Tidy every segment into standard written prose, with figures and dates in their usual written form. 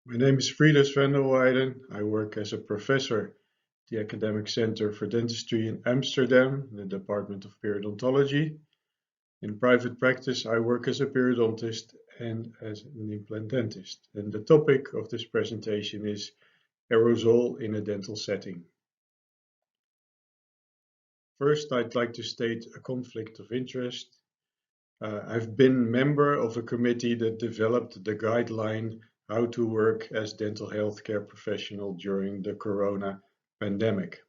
My name is Frieders van der Weyden. I work as a professor at the Academic Center for Dentistry in Amsterdam, in the Department of Periodontology. In private practice, I work as a periodontist and as an implant dentist. And the topic of this presentation is aerosol in a dental setting. First, I'd like to state a conflict of interest. I've been member of a committee that developed the guideline how to work as dental healthcare professional during the corona pandemic.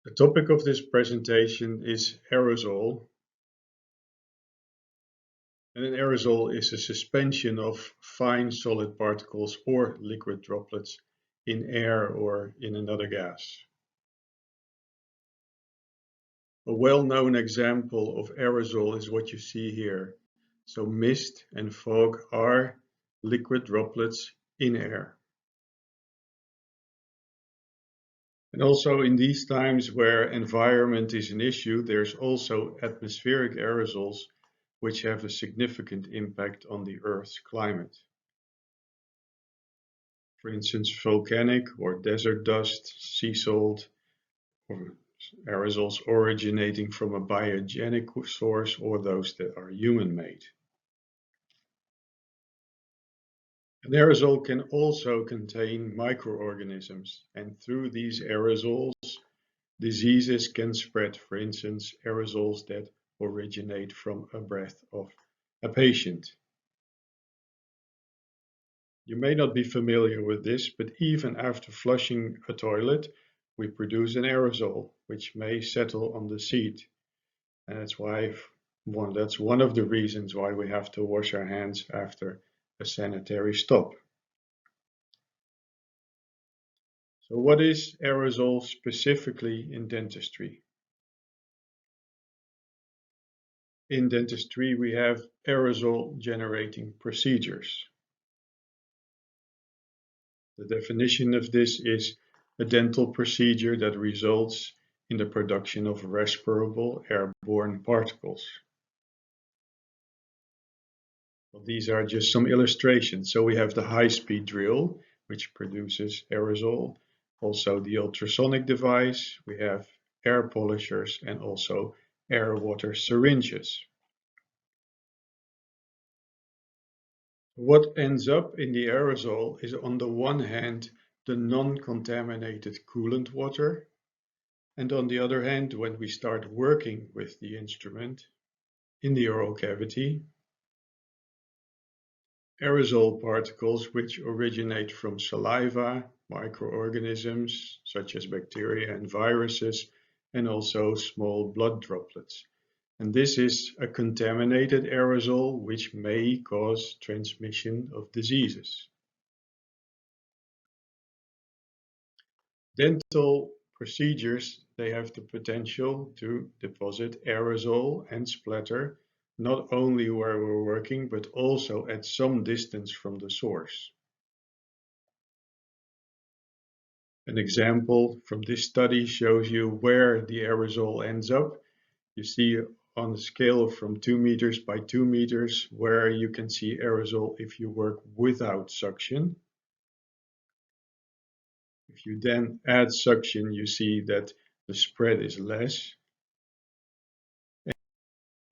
The topic of this presentation is aerosol. And an aerosol is a suspension of fine solid particles or liquid droplets in air or in another gas. A well-known example of aerosol is what you see here. So mist and fog are liquid droplets in air. And also in these times where environment is an issue, there's also atmospheric aerosols which have a significant impact on the Earth's climate. For instance, volcanic or desert dust, sea salt, or aerosols originating from a biogenic source or those that are human-made. An aerosol can also contain microorganisms, and through these aerosols, diseases can spread. For instance, aerosols that originate from a breath of a patient. You may not be familiar with this, but even after flushing a toilet, we produce an aerosol, which may settle on the seat. And that's one of the reasons why we have to wash our hands after a sanitary stop. So what is aerosol specifically in dentistry? In dentistry, we have aerosol generating procedures. The definition of this is a dental procedure that results in the production of respirable airborne particles. Well, these are just some illustrations. So we have the high-speed drill, which produces aerosol. Also the ultrasonic device. We have air polishers and also air-water syringes. What ends up in the aerosol is on the one hand the non-contaminated coolant water, and on the other hand, when we start working with the instrument in the oral cavity, aerosol particles which originate from saliva, microorganisms such as bacteria and viruses, and also small blood droplets. And this is a contaminated aerosol which may cause transmission of diseases. Dental procedures, they have the potential to deposit aerosol and splatter not only where we're working, but also at some distance from the source. An example from this study shows you where the aerosol ends up. You see on a scale from 2 meters by 2 meters where you can see aerosol if you work without suction. If you then add suction, you see that the spread is less. And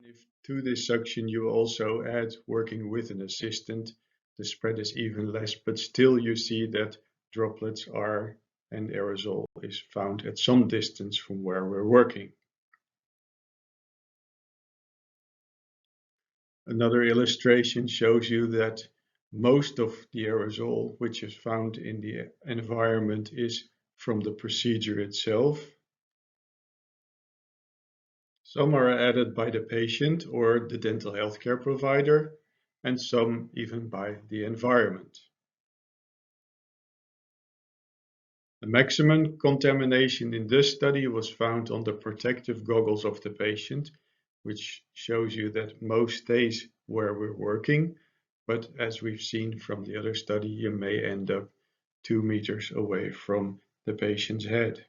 if to this suction you also add working with an assistant, the spread is even less, but still you see that droplets are and aerosol is found at some distance from where we're working. Another illustration shows you that most of the aerosol which is found in the environment is from the procedure itself. Some are added by the patient or the dental healthcare provider, and some even by the environment. The maximum contamination in this study was found on the protective goggles of the patient, which shows you that most stays where we're working, but as we've seen from the other study, you may end up 2 meters away from the patient's head.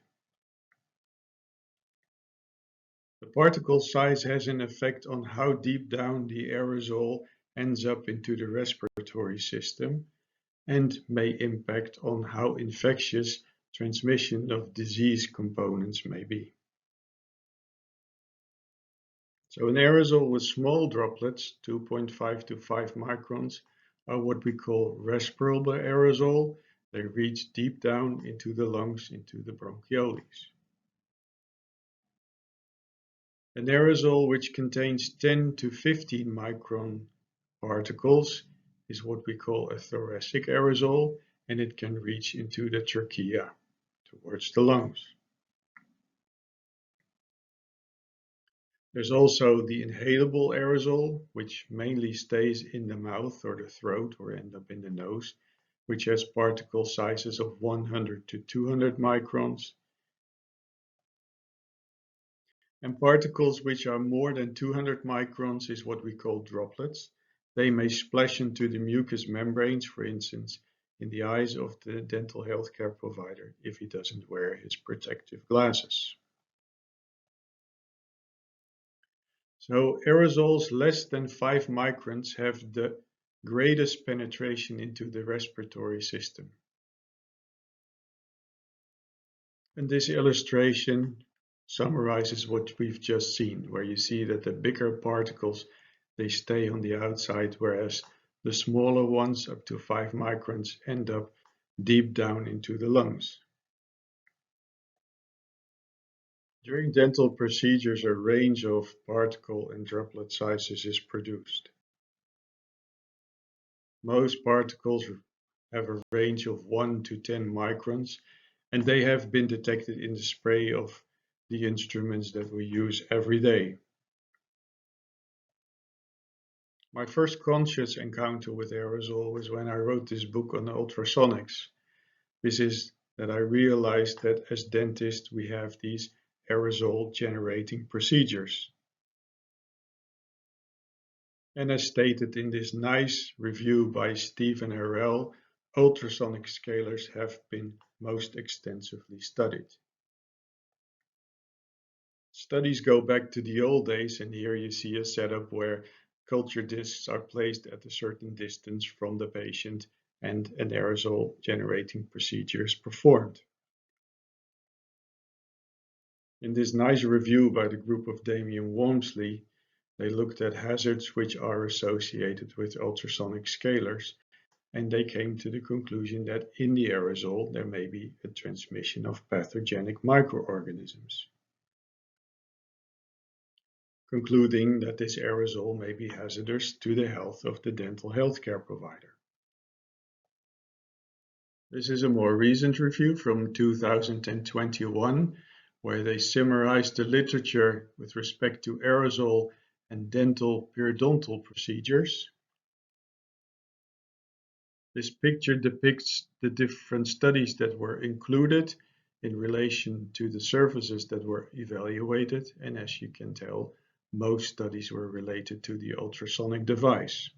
The particle size has an effect on how deep down the aerosol ends up into the respiratory system and may impact on how infectious transmission of disease components may be. So an aerosol with small droplets, 2.5 to 5 microns, are what we call respirable aerosol. They reach deep down into the lungs, into the bronchioles. An aerosol which contains 10 to 15 micron particles is what we call a thoracic aerosol, and it can reach into the trachea towards the lungs. There's also the inhalable aerosol, which mainly stays in the mouth or the throat or end up in the nose, which has particle sizes of 100 to 200 microns. And particles which are more than 200 microns is what we call droplets. They may splash into the mucous membranes, for instance, in the eyes of the dental healthcare provider if he doesn't wear his protective glasses. So aerosols less than 5 microns have the greatest penetration into the respiratory system. And this illustration summarizes what we've just seen, where you see that the bigger particles, they stay on the outside, whereas the smaller ones, up to 5 microns, end up deep down into the lungs. During dental procedures, a range of particle and droplet sizes is produced. Most particles have a range of 1 to 10 microns, and they have been detected in the spray of the instruments that we use every day. My first conscious encounter with aerosol was when I wrote this book on ultrasonics. This is that I realized that as dentists we have these aerosol generating procedures. And as stated in this nice review by Stephen Harrell, ultrasonic scalars have been most extensively studied. Studies go back to the old days, and here you see a setup where culture discs are placed at a certain distance from the patient and an aerosol generating procedure is performed. In this nice review by the group of Damien Walmsley, they looked at hazards which are associated with ultrasonic scalars, and they came to the conclusion that in the aerosol there may be a transmission of pathogenic microorganisms, concluding that this aerosol may be hazardous to the health of the dental healthcare provider. This is a more recent review from 2021, where they summarized the literature with respect to aerosol and dental periodontal procedures. This picture depicts the different studies that were included in relation to the surfaces that were evaluated, and as you can tell, most studies were related to the ultrasonic device.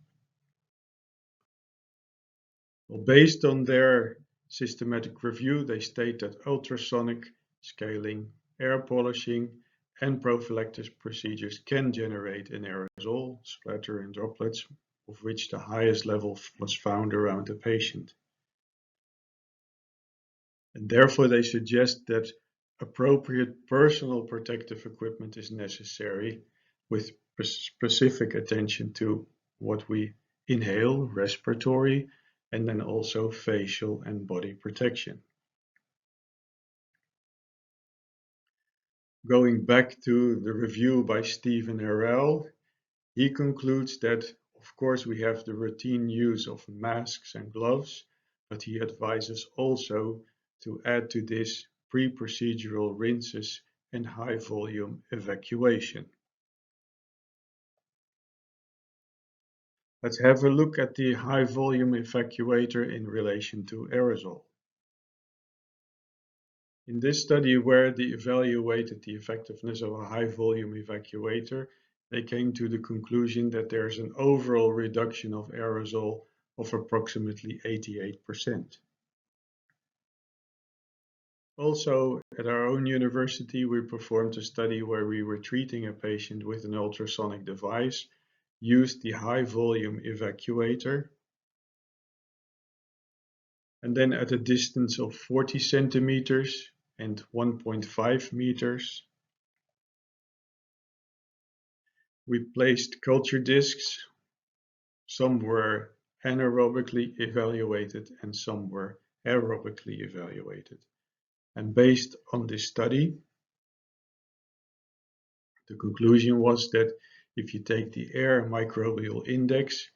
Well, based on their systematic review, they state that ultrasonic scaling, air polishing, and prophylactic procedures can generate an aerosol, splatter, and droplets, of which the highest level was found around the patient. And therefore, they suggest that appropriate personal protective equipment is necessary with specific attention to what we inhale, respiratory, and then also facial and body protection. Going back to the review by Stephen Harrell, he concludes that, of course, we have the routine use of masks and gloves, but he advises also to add to this pre-procedural rinses and high volume evacuation. Let's have a look at the high volume evacuator in relation to aerosol. In this study, where they evaluated the effectiveness of a high volume evacuator, they came to the conclusion that there is an overall reduction of aerosol of approximately 88%. Also, at our own university, we performed a study where we were treating a patient with an ultrasonic device used the high volume evacuator, and then at a distance of 40 centimeters and 1.5 meters, we placed culture discs. Some were anaerobically evaluated and some were aerobically evaluated. And based on this study, the conclusion was that if you take the air microbial index,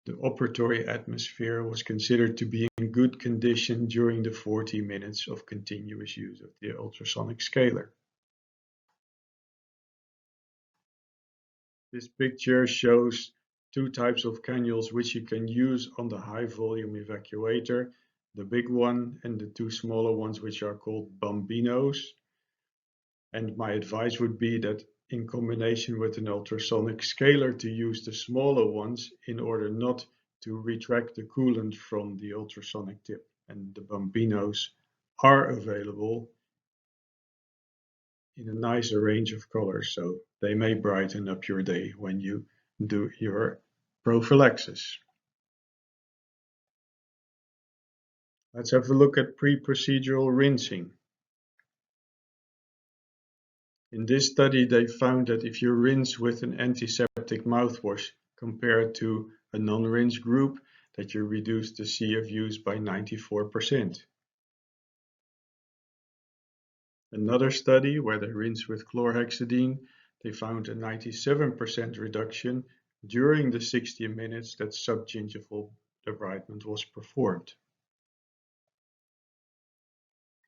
the operatory atmosphere was considered to be in good condition during the 40 minutes of continuous use of the ultrasonic scaler. This picture shows two types of cannules which you can use on the high volume evacuator, the big one and the two smaller ones which are called bambinos. And my advice would be that in combination with an ultrasonic scaler to use the smaller ones in order not to retract the coolant from the ultrasonic tip. And the bambinos are available in a nicer range of colors, so they may brighten up your day when you do your prophylaxis. Let's have a look at pre-procedural rinsing. In this study, they found that if you rinse with an antiseptic mouthwash compared to a non-rinse group, that you reduce the CFUs by 94%. Another study where they rinsed with chlorhexidine, they found a 97% reduction during the 60 minutes that subgingival debridement was performed.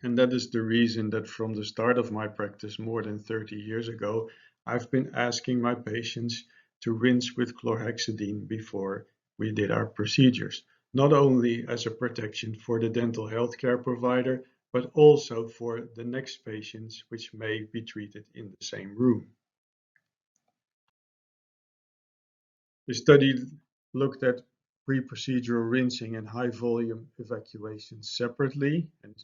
And that is the reason that from the start of my practice more than 30 years ago, I've been asking my patients to rinse with chlorhexidine before we did our procedures, not only as a protection for the dental healthcare provider, but also for the next patients which may be treated in the same room. The study looked at pre-procedural rinsing and high volume evacuation separately and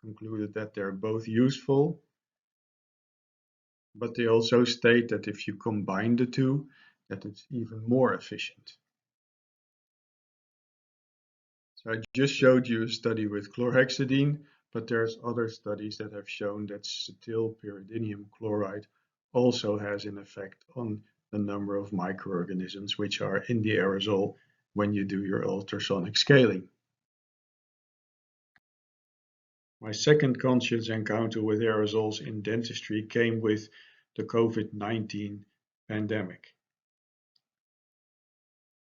concluded that they're both useful, but they also state that if you combine the two, that it's even more efficient. So I just showed you a study with chlorhexidine, but there's other studies that have shown that cetylpyridinium chloride also has an effect on the number of microorganisms which are in the aerosol when you do your ultrasonic scaling. My second conscious encounter with aerosols in dentistry came with the COVID-19 pandemic.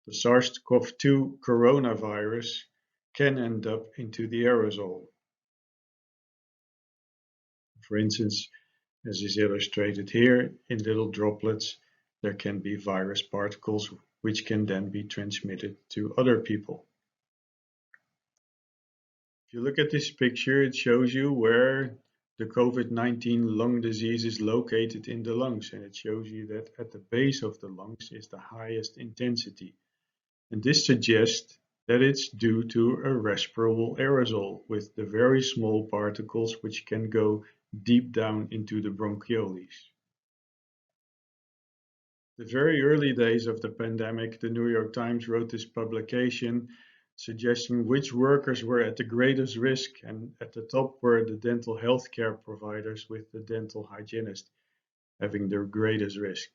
The SARS-CoV-2 coronavirus can end up into the aerosol. For instance, as is illustrated here, in little droplets, there can be virus particles which can then be transmitted to other people. If you look at this picture, it shows you where the COVID-19 lung disease is located in the lungs, and it shows you that at the base of the lungs is the highest intensity. And this suggests that it's due to a respirable aerosol with the very small particles which can go deep down into the bronchioles. The very early days of the pandemic, the New York Times wrote this publication suggesting which workers were at the greatest risk, and at the top were the dental healthcare providers, with the dental hygienist having the greatest risk.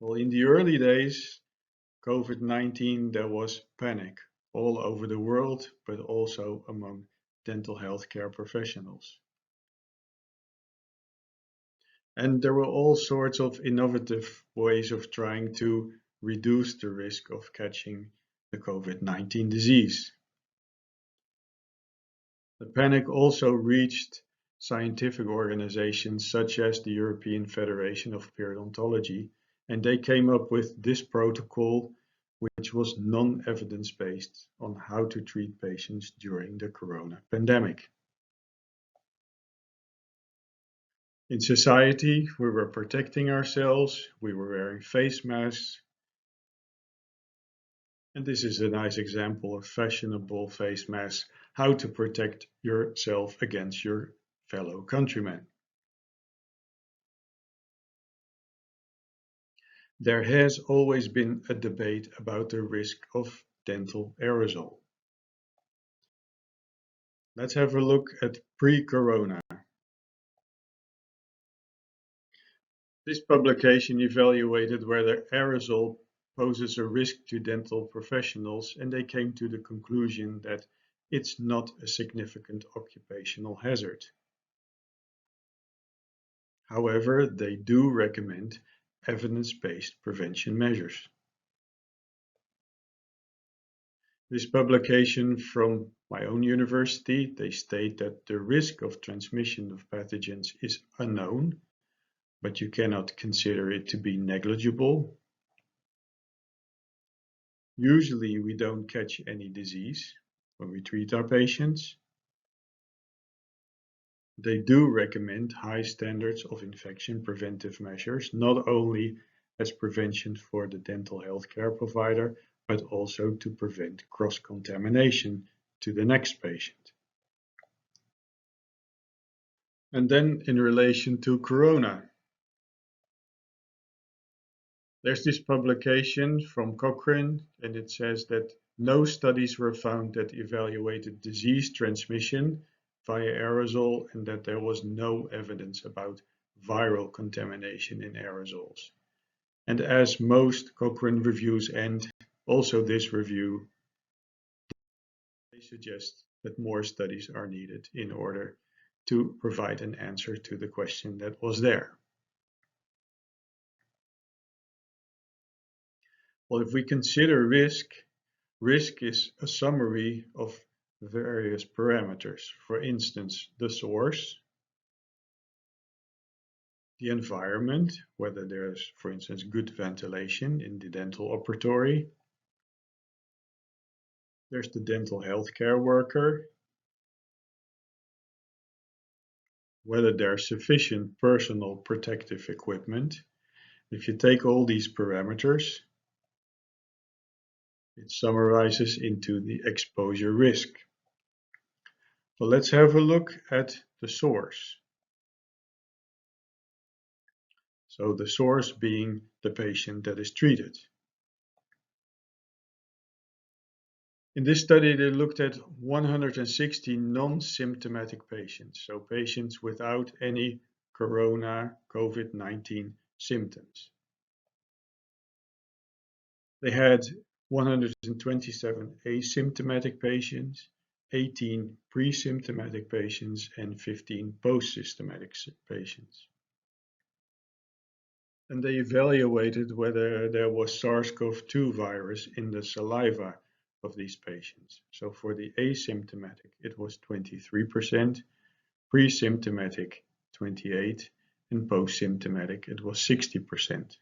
Well, in the early days, COVID-19, there was panic all over the world, but also among dental healthcare professionals. And there were all sorts of innovative ways of trying to reduce the risk of catching the COVID-19 disease. The panic also reached scientific organizations such as the European Federation of Periodontology, and they came up with this protocol, which was non-evidence based on how to treat patients during the corona pandemic. In society, we were protecting ourselves, we were wearing face masks, and this is a nice example of fashionable face masks, how to protect yourself against your fellow countrymen. There has always been a debate about the risk of dental aerosol. Let's have a look at pre-corona. This publication evaluated whether aerosol poses a risk to dental professionals, and they came to the conclusion that it's not a significant occupational hazard. However, they do recommend evidence-based prevention measures. This publication from my own university, they state that the risk of transmission of pathogens is unknown, but you cannot consider it to be negligible. Usually we don't catch any disease when we treat our patients. They do recommend high standards of infection preventive measures, not only as prevention for the dental healthcare provider, but also to prevent cross-contamination to the next patient. And then in relation to corona, there's this publication from Cochrane, and it says that no studies were found that evaluated disease transmission via aerosol, and that there was no evidence about viral contamination in aerosols. And as most Cochrane reviews end, also this review, they suggest that more studies are needed in order to provide an answer to the question that was there. Well, if we consider risk is a summary of various parameters. For instance, the source, the environment, whether there's, for instance, good ventilation in the dental operatory. There's the dental healthcare worker, whether there's sufficient personal protective equipment. If you take all these parameters, it summarizes into the exposure risk. So let's have a look at the source. So the source being the patient that is treated. In this study, they looked at 160 non-symptomatic patients, so patients without any corona COVID-19 symptoms. They had 127 asymptomatic patients, 18 pre-symptomatic patients, and 15 post-symptomatic patients. And they evaluated whether there was SARS-CoV-2 virus in the saliva of these patients. So for the asymptomatic, it was 23%, pre-symptomatic 28%, and post-symptomatic it was 60%.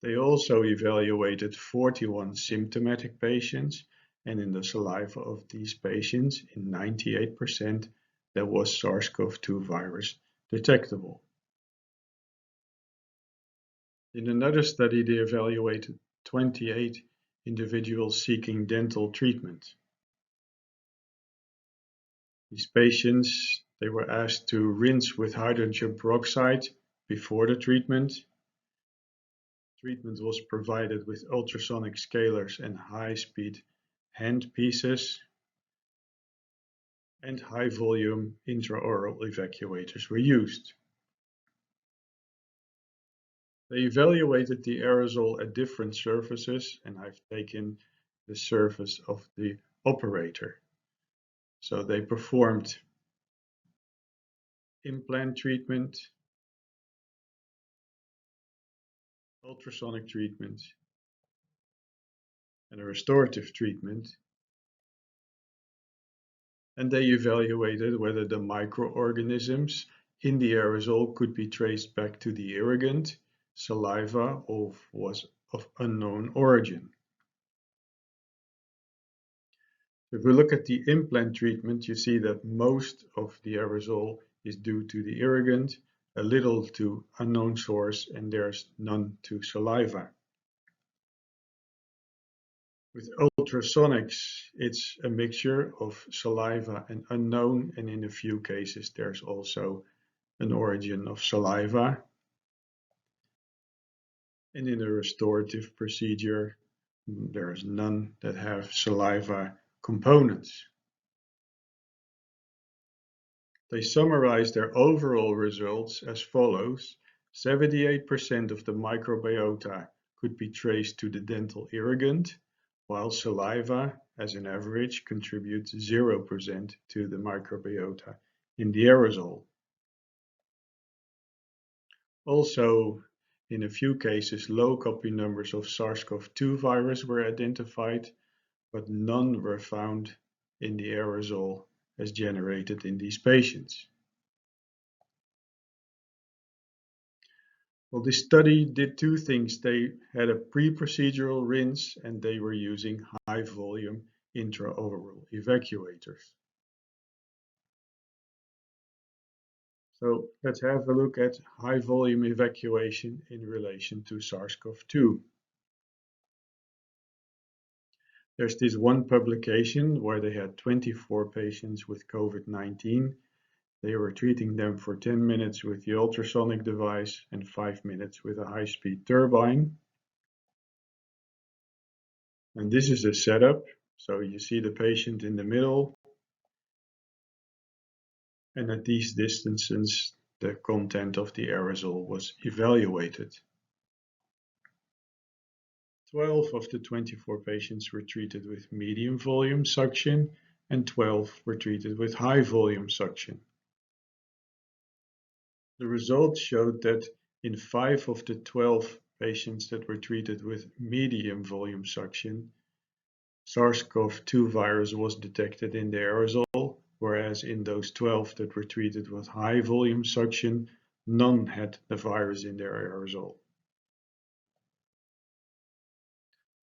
They also evaluated 41 symptomatic patients, and in the saliva of these patients, in 98%, there was SARS-CoV-2 virus detectable. In another study, they evaluated 28 individuals seeking dental treatment. These patients, they were asked to rinse with hydrogen peroxide before the treatment. Treatment was provided with ultrasonic scalers and high-speed hand pieces, and high-volume intraoral evacuators were used. They evaluated the aerosol at different surfaces, and I've taken the surface of the operator. So they performed implant treatment, ultrasonic treatment, and a restorative treatment. And they evaluated whether the microorganisms in the aerosol could be traced back to the irrigant, saliva, or was of unknown origin. If we look at the implant treatment, you see that most of the aerosol is due to the irrigant, a little to unknown source, and there's none to saliva. With ultrasonics, it's a mixture of saliva and unknown, and in a few cases there's also an origin of saliva. And in a restorative procedure, there is none that have saliva components. They summarize their overall results as follows: 78% of the microbiota could be traced to the dental irrigant, while saliva, as an average, contributes 0% to the microbiota in the aerosol. Also, in a few cases, low copy numbers of SARS-CoV-2 virus were identified, but none were found in the aerosol as generated in these patients. Well, this study did two things. They had a pre-procedural rinse and they were using high volume intraoral evacuators. So let's have a look at high volume evacuation in relation to SARS-CoV-2. There's this one publication where they had 24 patients with COVID-19. They were treating them for 10 minutes with the ultrasonic device and 5 minutes with a high-speed turbine. And this is the setup. So you see the patient in the middle, and at these distances, the content of the aerosol was evaluated. 12 of the 24 patients were treated with medium volume suction, and 12 were treated with high volume suction. The results showed that in 5 of the 12 patients that were treated with medium volume suction, SARS-CoV-2 virus was detected in the aerosol, whereas in those 12 that were treated with high volume suction, none had the virus in their aerosol.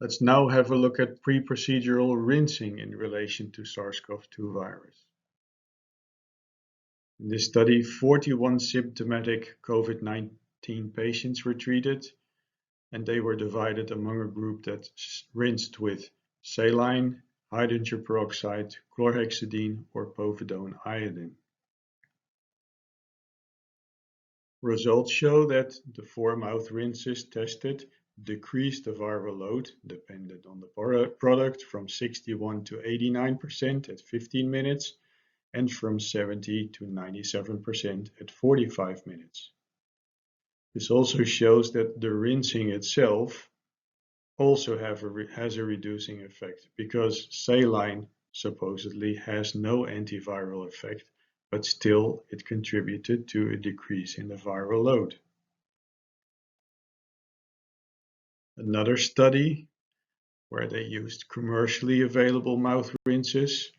Let's now have a look at pre-procedural rinsing in relation to SARS-CoV-2 virus. In this study, 41 symptomatic COVID-19 patients were treated, and they were divided among a group that rinsed with saline, hydrogen peroxide, chlorhexidine, or povidone iodine. Results show that the 4 mouth rinses tested decreased the viral load dependent on the product from 61 to 89% at 15 minutes and from 70 to 97% at 45 minutes. This also shows that the rinsing itself also has a reducing effect, because saline supposedly has no antiviral effect, but still it contributed to a decrease in the viral load. Another study where they used commercially available mouth rinses,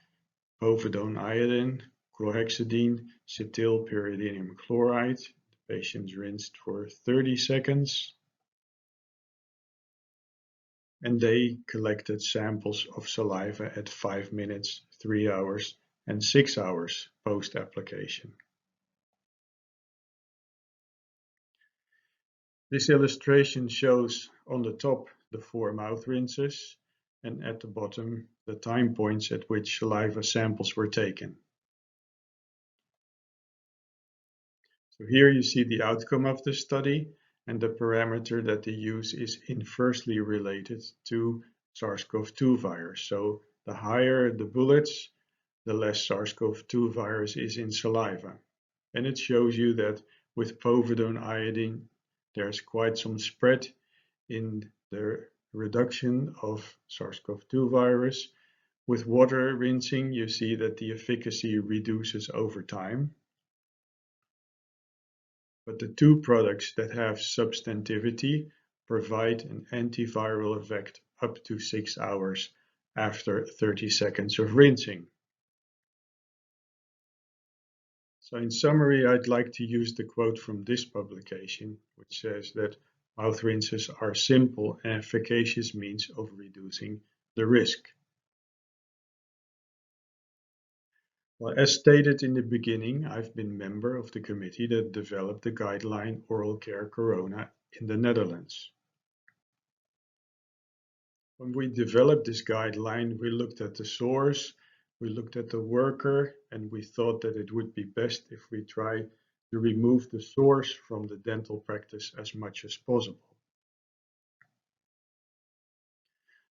povidone iodine, chlorhexidine, cetylpyridinium chloride. The patients rinsed for 30 seconds. And they collected samples of saliva at 5 minutes, 3 hours, and 6 hours post-application. This illustration shows on the top the 4 mouth rinses, and at the bottom the time points at which saliva samples were taken. So here you see the outcome of the study, and the parameter that they use is inversely related to SARS-CoV-2 virus. So the higher the bullets, the less SARS-CoV-2 virus is in saliva. And it shows you that with povidone iodine, there's quite some spread in the reduction of SARS-CoV-2 virus. With water rinsing, you see that the efficacy reduces over time. But the two products that have substantivity provide an antiviral effect up to 6 hours after 30 seconds of rinsing. So in summary, I'd like to use the quote from this publication, which says that mouth rinses are simple and efficacious means of reducing the risk. Well, as stated in the beginning, I've been member of the committee that developed the guideline Oral Care Corona in the Netherlands. When we developed this guideline, we looked at the source, we looked at the worker, and we thought that it would be best if we try to remove the source from the dental practice as much as possible.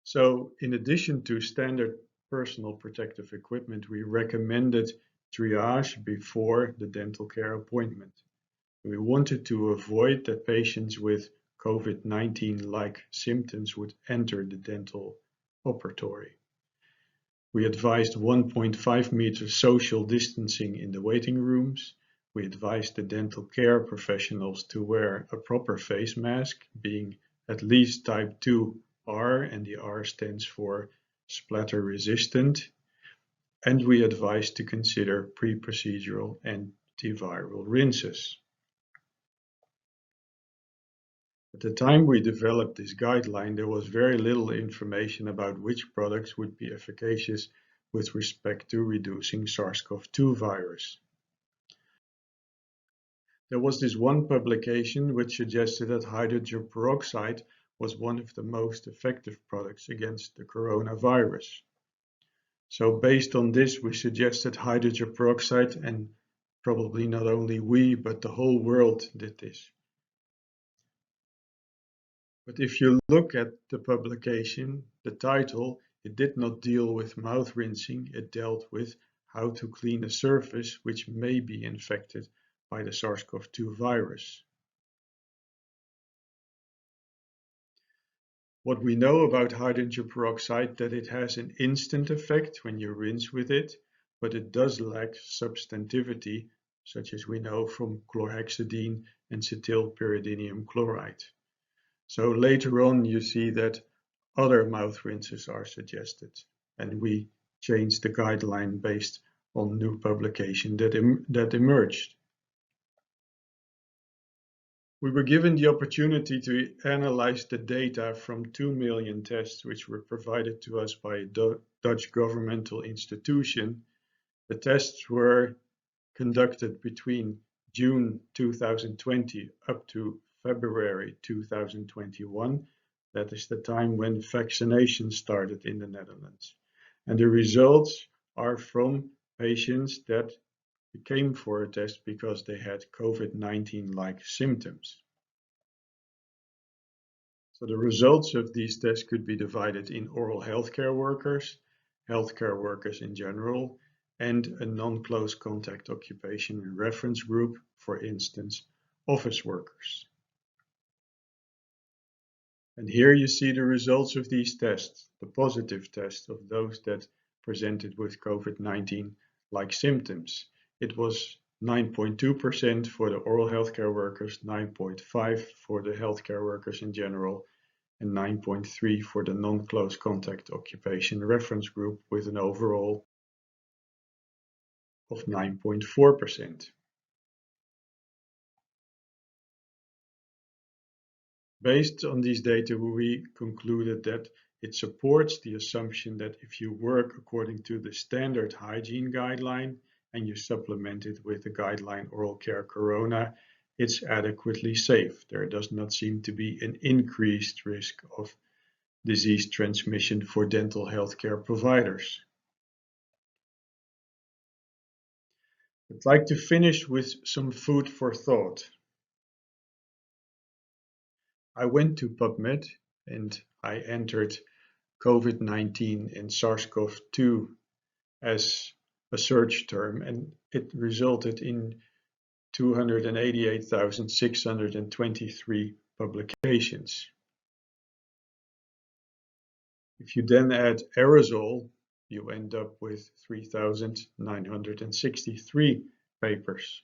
So in addition to standard personal protective equipment, we recommended triage before the dental care appointment. We wanted to avoid that patients with COVID-19-like symptoms would enter the dental operatory. We advised 1.5 meters social distancing in the waiting rooms. We advised the dental care professionals to wear a proper face mask, being at least type 2R, and the R stands for splatter resistant. And we advised to consider pre-procedural antiviral rinses. At the time we developed this guideline, there was very little information about which products would be efficacious with respect to reducing SARS-CoV-2 virus. There was this one publication which suggested that hydrogen peroxide was one of the most effective products against the coronavirus. So based on this, we suggested hydrogen peroxide, and probably not only we, but the whole world did this. But if you look at the publication, the title, it did not deal with mouth rinsing, it dealt with how to clean a surface which may be infected by the SARS-CoV-2 virus. What we know about hydrogen peroxide, that it has an instant effect when you rinse with it, but it does lack substantivity, such as we know from chlorhexidine and cetylpyridinium chloride. So later on you see that other mouth rinses are suggested, and we changed the guideline based on new publication that emerged. We were given the opportunity to analyze the data from 2 million tests which were provided to us by a Dutch governmental institution. The tests were conducted between June 2020 up to February 2021. That is the time when vaccination started in the Netherlands. And the results are from patients that came for a test because they had COVID-19-like symptoms. So the results of these tests could be divided in oral healthcare workers in general, and a non-close contact occupation reference group, for instance, office workers. And here you see the results of these tests, the positive test of those that presented with COVID-19-like symptoms. It was 9.2% for the oral healthcare workers, 9.5% for the healthcare workers in general, and 9.3% for the non-close contact occupation reference group, with an overall of 9.4%. Based on these data, we concluded that it supports the assumption that if you work according to the standard hygiene guideline and you supplement it with the guideline Oral Care Corona, it's adequately safe. There does not seem to be an increased risk of disease transmission for dental healthcare providers. I'd like to finish with some food for thought. I went to PubMed and I entered COVID-19 and SARS-CoV-2 as a search term, and it resulted in 288,623 publications. If you then add aerosol, you end up with 3,963 papers.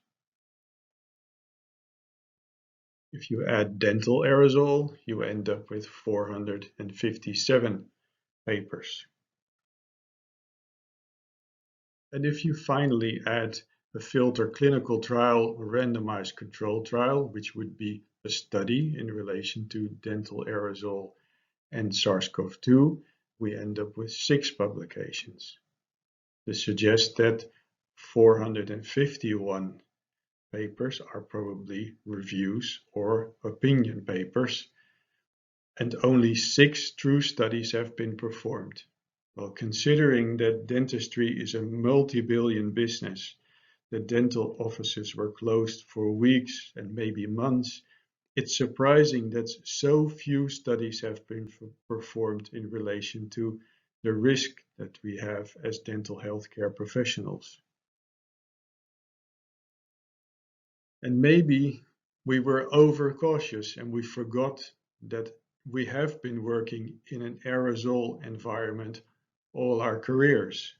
If you add dental aerosol, you end up with 457 papers. And if you finally add a filter clinical trial randomized control trial, which would be a study in relation to dental aerosol and SARS-CoV-2, we end up with 6 publications. This suggests that 451 papers are probably reviews or opinion papers, and only 6 true studies have been performed. Well, considering that dentistry is a multi-billion business, the dental offices were closed for weeks and maybe months, It's surprising that so few studies have been performed in relation to the risk that we have as dental healthcare professionals. And maybe we were overcautious and we forgot that we have been working in an aerosol environment all our careers,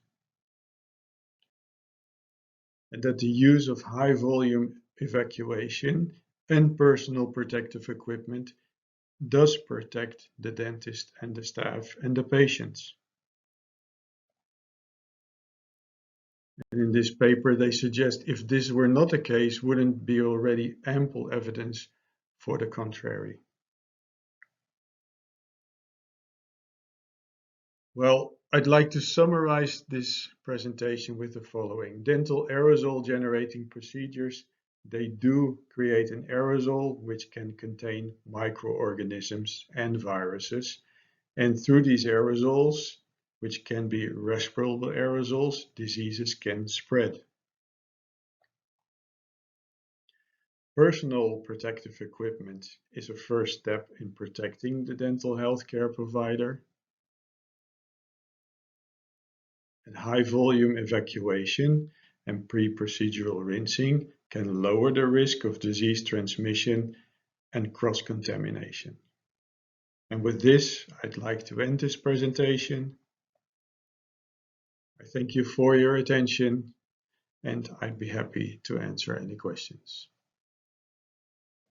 and that the use of high volume evacuation and personal protective equipment does protect the dentist and the staff and the patients. And in this paper, they suggest if this were not the case, wouldn't be already ample evidence for the contrary. Well, I'd like to summarize this presentation with the following. Dental aerosol generating procedures, they do create an aerosol which can contain microorganisms and viruses. And through these aerosols, which can be respirable aerosols, diseases can spread. Personal protective equipment is a first step in protecting the dental healthcare provider. And high volume evacuation and pre-procedural rinsing can lower the risk of disease transmission and cross-contamination. And with this, I'd like to end this presentation. I thank you for your attention, and I'd be happy to answer any questions.